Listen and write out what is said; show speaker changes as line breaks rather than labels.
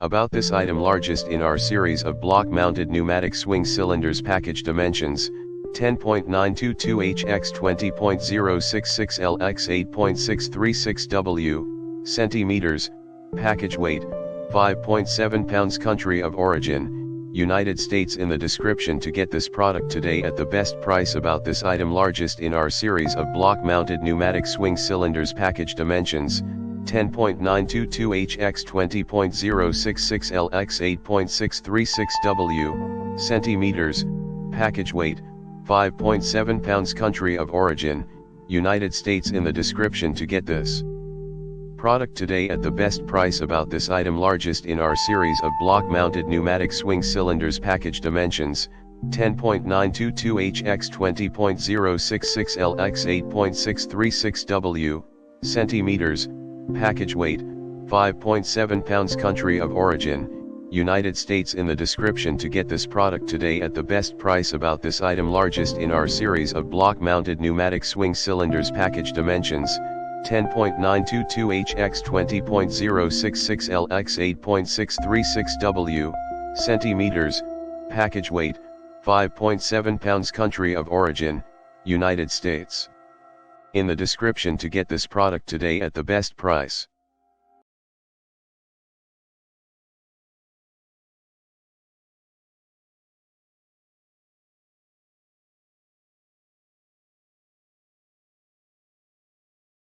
About this item, largest in our series of block-mounted pneumatic swing cylinders. Package dimensions: 10.922 x 20.066 l x 8.636 w centimeters. Package weight: 5.7 pounds. Country of origin: United States. In the description to get this product today at the best price. About this item, largest in our series of block-mounted pneumatic swing cylinders. Package dimensions: 10.922 x 20.066 l x 8.636 w centimeters. Package weight: 5.7 pounds. Country of origin: United States. In the description to get this product today at the best price. About this item, largest in our series of block-mounted pneumatic swing cylinders. Package dimensions: 10.922 x 20.066 l x 8.636 w centimeters. Package weight: 5.7 pounds. Country of origin: United States. In the description to get this product today at the best price. About this item, largest in our series of block-mounted pneumatic swing cylinders. Package dimensions: 10.922 x 20.066 l x 8.636 w centimeters. Package weight: 5.7 pounds. Country of origin: United States. In the description to get this product today at the best price.